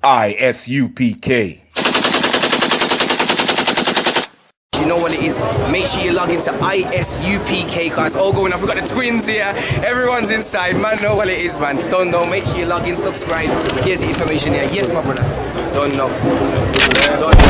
I.S.U.P.K. You know what it is? Make sure you log into I.S.U.P.K, cause all going up. We got the twins here. Everyone's inside. Man, know what it is, man. Don't know. Make sure you log in, subscribe. Here's the information here. Yes, my brother. Don't know. Don't know.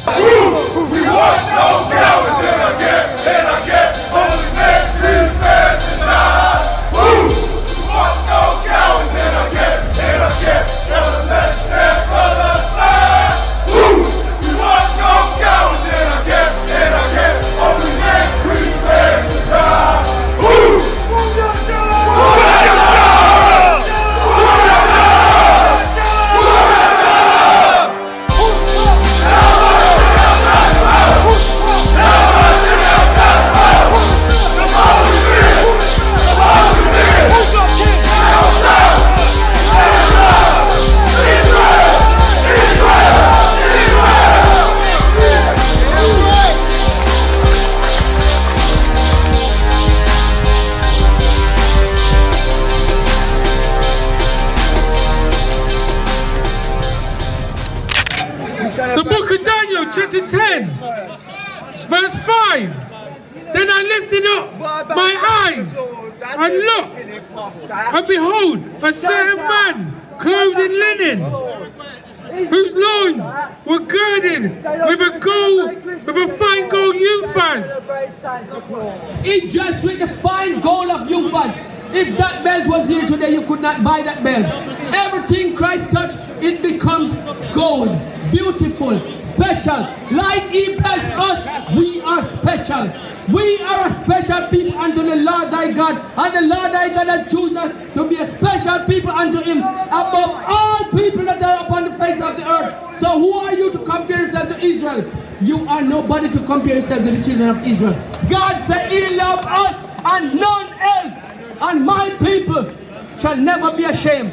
We want no cowards in our camp, only men prepared to die. We want no cowards in our camp, never let their brothers die. We want no cowards in our camp, only men prepared to die. The book of Daniel, chapter 10, verse 5. Then I lifted up my eyes and looked, and behold, a certain man clothed in linen, whose loins were girded with a fine gold uphaz. It dressed with the fine gold of uphaz. If that belt was here today, you could not buy that belt. Everything Christ touched, it becomes gold, beautiful, special. Like He blessed us, we are special. We are a special people unto the Lord thy God, and the Lord thy God has chosen us to be a special people unto Him above all people that are upon the face of the earth. So who are you to compare yourself to Israel? You are nobody to compare yourself to the children of Israel. God said He loved us and none else. And my people shall never be ashamed,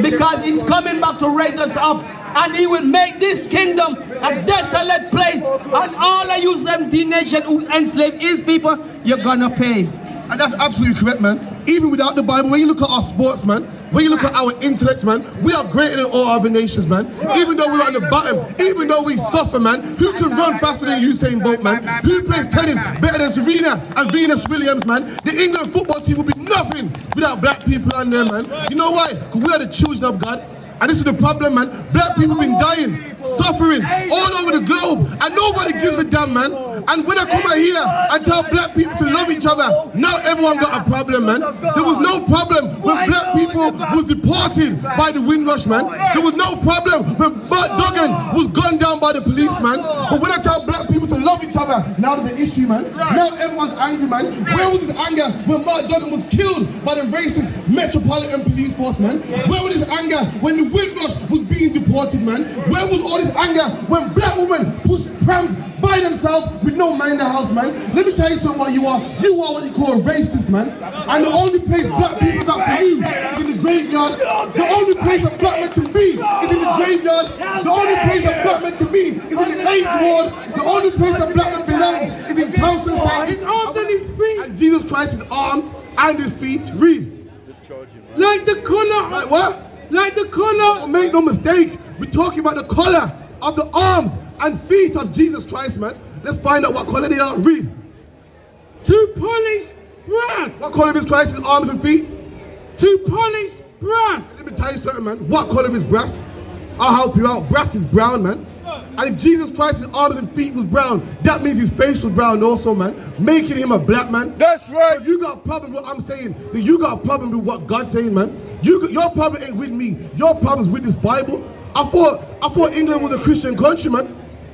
because He's coming back to raise us up, and He will make this kingdom a desolate place, and all of you 17 nations who enslave His people, you're gonna pay. And that's absolutely correct, man. Even without the Bible, when you look at our sports, man, when you look at our intellect, man, we are greater than all other nations, man. Even though we're on the bottom, even though we suffer, man, who can run faster than Usain Bolt, man? Who plays tennis better than Serena and Venus Williams, man? The England football team will be nothing without black people on there, man. You know why? Because we are the children of God. And this is the problem, man. Black people been dying, suffering all over the globe, and nobody gives a damn, man. And when I come out here and tell black people to love each other, now everyone got a problem, man. There was no problem when black people was deported by the Windrush, man. There was no problem when Bert Duggan was gunned down by the police, man. But when I tell black people to love each other, now there's an issue, man. Now everyone's angry, man. Where was his anger when Bert Duggan was killed by the racist Metropolitan Police Force, man? Where was his anger when the Windrush was being deported, man? Where was all this anger when black women pushed prams by themselves with no man in the house, man? Let me tell you something what you are. You are what you call a racist, man. And the only place black people got for you is in the graveyard. The only place a black man can be is in the graveyard. The only place a black man can be is in the 8th ward. The only place a black man belongs is in council house. His arms and his feet. And Jesus Christ's arms and his feet, read. Like the color. Like what? Like the color. Don't make no mistake. We're talking about the color of the arms and feet of Jesus Christ, man. Let's find out what color they are. Read. To polish brass. What color is Christ's arms and feet? To polish brass. Let me tell you something, man. What color is brass? I'll help you out. Brass is brown, man. And if Jesus Christ's arms and feet was brown, that means his face was brown also, man, making him a black man. That's right. So you got a problem with what I'm saying, then you got a problem with what God's saying, man. Your problem ain't with me. Your problem's with this Bible. I thought England was a Christian country, man.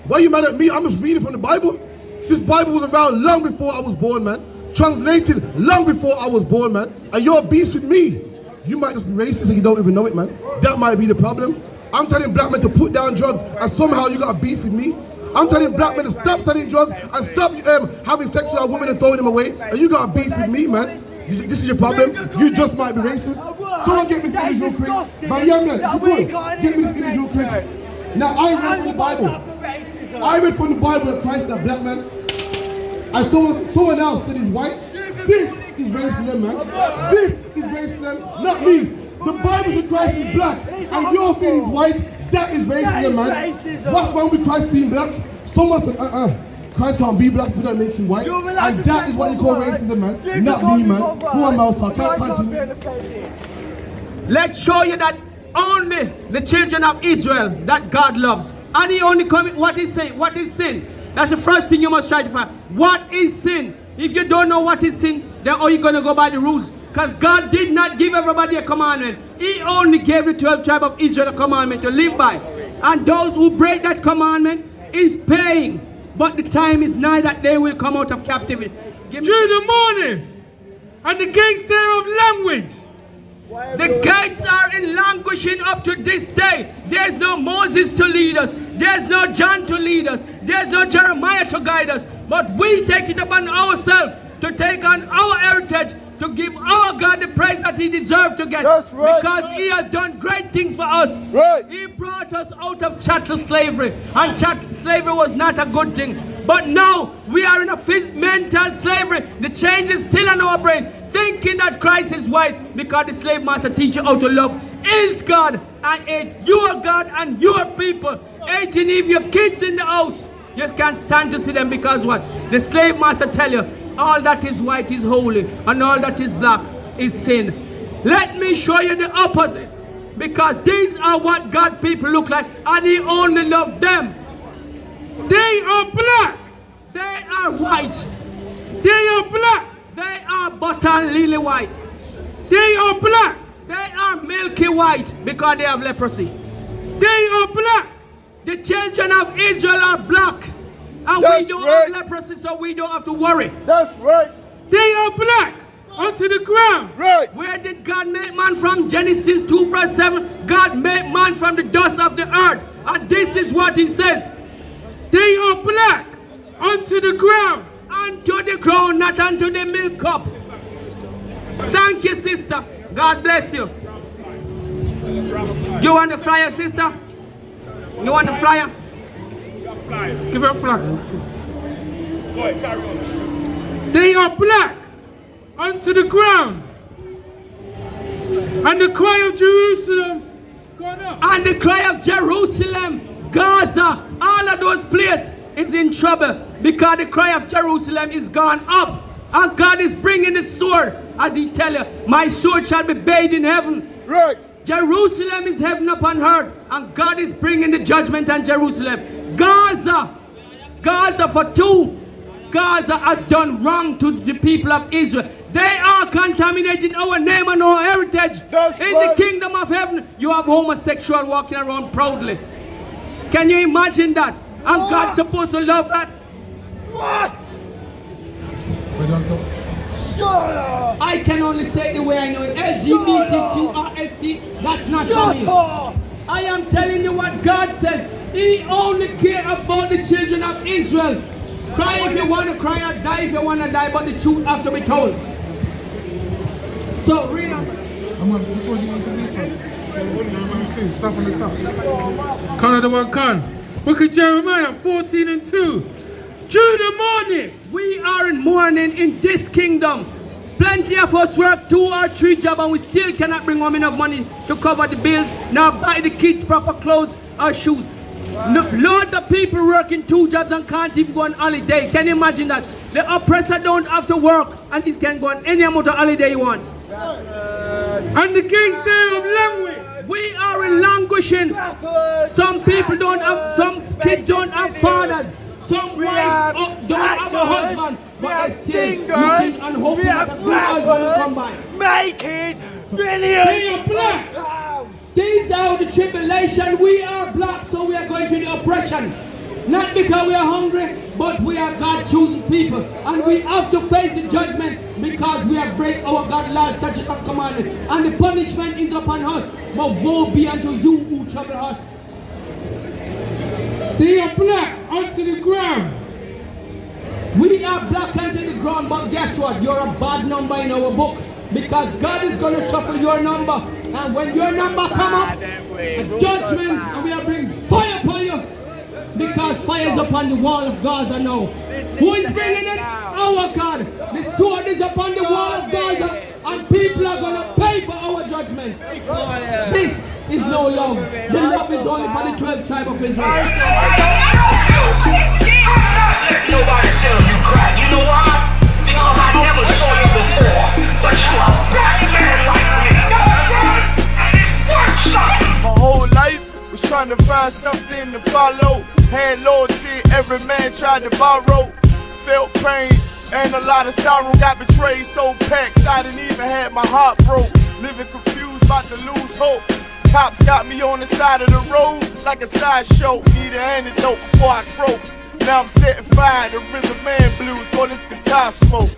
Why are you mad at me? I'm just reading from the Bible. This Bible was around long before I was born, man. Translated long before I was born, man. And you're a beast with me. You might just be racist and you don't even know it, man. That might be the problem. I'm telling black men to put down drugs and somehow you got a beef with me. I'm telling black men to stop selling drugs and stop having sex with our women and throwing them away, and you got a beef with me, man. This is your problem. You just might be racist. Someone get me this image real quick. My young man, you good? Get me this image real quick. Now I read from the Bible. I read from the Bible that Christ is a black man. And someone else said he's white. This is racism, man. This is racism, not me. The Bible says Christ is black, and you're saying he's white. That is racism, man. What's wrong with Christ being black? Someone said, Christ can't be black, we're gonna make him white. And that is what you call racism, man. Not me, man. Who am I, so I can't continue. Let's show you that only the children of Israel that God loves. And he only commit what is sin. What is sin? That's the first thing you must try to find. What is sin? If you don't know what is sin, then how are you going to go by the rules? Because God did not give everybody a commandment. He only gave the 12 tribes of Israel a commandment to live by. And those who break that commandment is paying. But the time is nigh that they will come out of captivity. During the morning, and the gates thereof language. The gates are in languishing up to this day. There's no Moses to lead us. There's no John to lead us. There's no Jeremiah to guide us. But we take it upon ourselves to take on our heritage, to give our God the praise that he deserves to get. That's right, because he has done great things for us. Right. He brought us out of chattel slavery. And chattel slavery was not a good thing. But now we are in a mental slavery. The change is still in our brain. Thinking that Christ is white because the slave master teach you how to love is God and hate your God and your people. Hating even your kids in the house. You can't stand to see them because what? The slave master tell you all that is white is holy and all that is black is sin. Let me show you the opposite. Because these are what God people look like and he only loves them. They are black. They are white. They are black. They are butter and lily white. They are black. They are milky white because they have leprosy. They are black. The children of Israel are black. And That's we don't right. have leprosy, so we don't have to worry. That's right. They are black. Onto the ground. Right. Where did God make man from? Genesis 2 verse 7. God made man from the dust of the earth. And this is what he says. They are black. Onto the ground. Unto the ground, not unto the milk cup. Thank you, sister. God bless you. You want the flyer, sister? You want the flyer? Give her a flyer. They are black. Onto the ground. And the cry of Jerusalem gone up. And the cry of Jerusalem, Gaza, all of those places is in trouble because the cry of Jerusalem is gone up. And God is bringing the sword, as he tell you, my sword shall be bathed in heaven. Right. Jerusalem is heaven upon earth, and God is bringing the judgment on Jerusalem. Gaza for two. Gaza has done wrong to the people of Israel. They are contaminating our name and our heritage. That's in right. the kingdom of heaven, you have homosexual walking around proudly. Can you imagine that? And What? God's supposed to love that? What? Shut up. I can only say the way I know it. LGBTQRST, that's not for me. Shut up. I am telling you what God says. He only cares about the children of Israel. Cry if you want to cry or die if you want to die, but the truth has to be told. So, read on. Stop on the top. Color the one can. Book of Jeremiah 14 and 2. During the morning. We are in mourning in this kingdom. Plenty of us work 2 or 3 jobs and we still cannot bring home enough money to cover the bills, nor buy the kids proper clothes or shoes. No, loads of people working 2 jobs and can't even go on holiday. Can you imagine that? The oppressor don't have to work and he can go on any amount of holiday he wants. And the gates thereof language. We are in languishing. Some people don't have, some kids don't have fathers. Some wives don't have a husband. But they still looking and hoping that a good husband will come by. Making billions. They are black. These are the tribulation. We are black, so we are going to the oppression. Not because we are hungry, but we are God-chosen people. And we have to face the judgment because we have break our God laws, statutes, and commandments. And the punishment is upon us. But woe be unto you who trouble us. They are black onto the ground. We are black onto the ground, but guess what? You're a bad number in our book. Because God is going to shuffle your number. And when your number come up, a judgment, and we are bringing fire upon you. Because fire is upon the wall of Gaza now. Who is bringing it? Our God. The sword is upon the wall of Gaza. And people are going to pay for our judgment. This is no love. The love is only for the 12 tribes of Israel. Nobody tell you cry. You know why? Because I never saw you before. But you a black man like me. And it's worth something. My whole life was trying to find something to follow. Had loyalty, every man tried to borrow. Felt pain and a lot of sorrow. Got betrayed, so packed, I didn't even have my heart broke. Living confused, about to lose hope. Cops got me on the side of the road like a sideshow. Need an antidote before I croak. Now I'm setting fire to rhythm man blues, call this guitar smoke.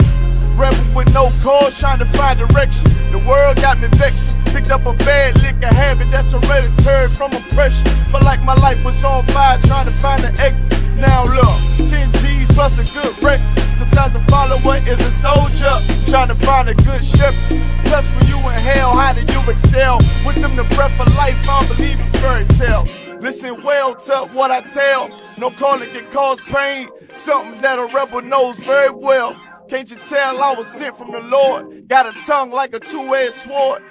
Rebel with no cause, trying to find direction. The world got me vexed. Picked up a bad liquor habit that's hereditary from oppression. Felt like my life was on fire, trying to find an exit. Now look, 10 G's plus a good wreck. Sometimes a follower is a soldier, trying to find a good shepherd. Plus when you in hell, how do you excel? Wisdom the breath of life, I don't believe in fairy tale. Listen well to what I tell. No calling can cause pain. Something that a rebel knows very well. Can't you tell I was sent from the Lord? Got a tongue like a two-edged sword.